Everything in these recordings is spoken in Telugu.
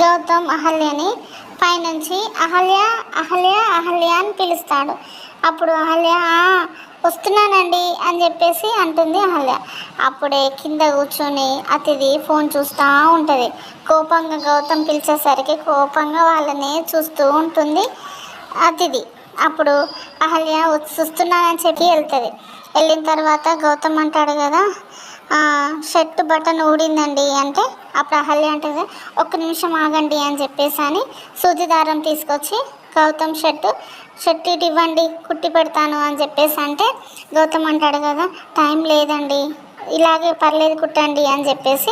గౌతమ్ అహల్యని పైనుంచి అహల్య అహల్య అహల్య అని పిలుస్తాడు. అప్పుడు అహల్య వస్తున్నానండి అని చెప్పేసి అంటుంది అహల్య. అప్పుడే కింద కూర్చొని అతిథి ఫోన్ చూస్తూ ఉంటుంది. కోపంగా గౌతమ్ పిలిచేసరికి కోపంగా వాళ్ళని చూస్తూ ఉంటుంది అతిథి. అప్పుడు అహల్య చూస్తున్నానని చెప్పి వెళ్తుంది. వెళ్ళిన తర్వాత గౌతమ్ అంటాడు కదా, షర్ట్ బటన్ ఊడిందండి అంటే, అప్పుడు అహల్య అంటుంది ఒక్క నిమిషం ఆగండి అని చెప్పేసి అని సూది దారం తీసుకొచ్చి గౌతమ్ షర్ట్ ఇటు ఇవ్వండి కుట్టి పెడతాను అని చెప్పేసి అంటే, గౌతమ్ అంటాడు కదా టైం లేదండి ఇలాగే పర్లేదు కుట్టండి అని చెప్పేసి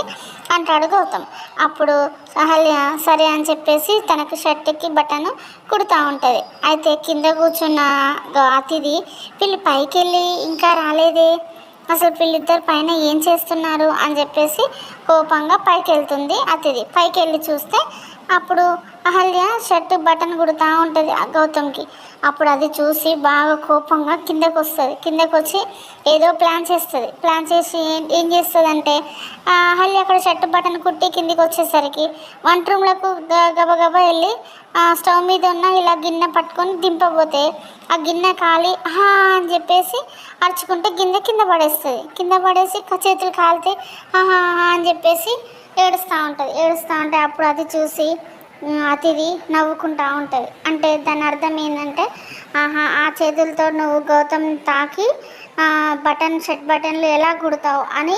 అంటాడు గౌతమ్. అప్పుడు అహల్య సరే అని చెప్పేసి తనకు షర్ట్కి బటన్ కుడుతూ ఉంటుంది. అయితే కింద కూర్చున్న అతిథి వీళ్ళు పైకి వెళ్ళి ఇంకా రాలేదే, అసలు వీళ్ళిద్దరు పైన ఏం చేస్తున్నారు అని చెప్పేసి కోపంగా పైకి వెళ్తుంది అతిథి. పైకి వెళ్ళి చూస్తే అప్పుడు అహల్య షర్ట్ బటన్ కుడుతూ ఉంటుంది గౌతమ్కి. అప్పుడు అది చూసి బాగా కోపంగా కిందకు వస్తుంది. కిందకు వచ్చి ఏదో ప్లాన్ చేస్తుంది. ప్లాన్ చేసి ఏం చేస్తుంది అంటే, అహల్య అక్కడ షర్ట్ బటన్ కుట్టి కిందికి వచ్చేసరికి వంట రూమ్లకు గబగబా వెళ్ళి స్టవ్ మీద ఉన్న ఇలా గిన్నె పట్టుకొని దింపబోతే ఆ గిన్నె కాలి అని చెప్పేసి అరుచుకుంటే కింద పడేస్తుంది. కింద పడేసి చేతులు కాలితే అని చెప్పేసి ఏడుస్తూ ఉంటే అప్పుడు అది చూసి అతిథి నవ్వుకుంటూ ఉంటుంది. అంటే దాని అర్థం ఏంటంటే, ఆ చేతులతో నువ్వు గౌతమ్ తాకి షర్ట్ బటన్లు ఎలా కుడతావు అని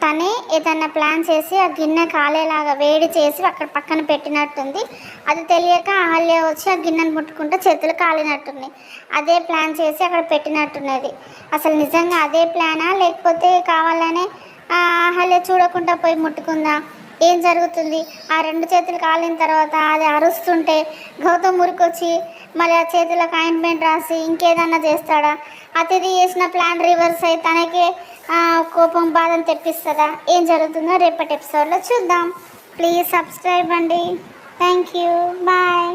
తనే ఏదన్నా ప్లాన్ చేసి ఆ గిన్నె కాలేలాగా వేడి చేసి అక్కడ పక్కన పెట్టినట్టుంది. అది తెలియక అహల్య వచ్చి ఆ గిన్నెను ముట్టుకుంటే చేతులు కాలినట్టున్నాయి. అదే ప్లాన్ చేసి అక్కడ పెట్టినట్టున్నది. అసలు నిజంగా అదే ప్లానా లేకపోతే కావాలనే అహల్య చూడకుండా పోయి ముట్టుకుందా, ఏం జరుగుతుంది? ఆ రెండు చేతులు కాలిన తర్వాత అది అరుస్తుంటే గౌతమ్ మురికొచ్చి మళ్ళీ ఆ చేతులకు ఆయింట్మెంట్ రాసి ఇంకేదన్నా చేస్తాడా? అతిథి చేసిన ప్లాన్ రివర్స్ అయ్యి తనకే కోపం బాధను తెప్పిస్తుందా? ఏం జరుగుతుందో రేపటి ఎపిసోడ్లో చూద్దాం. ప్లీజ్ సబ్స్క్రైబ్ అండి. Thank you. బాయ్.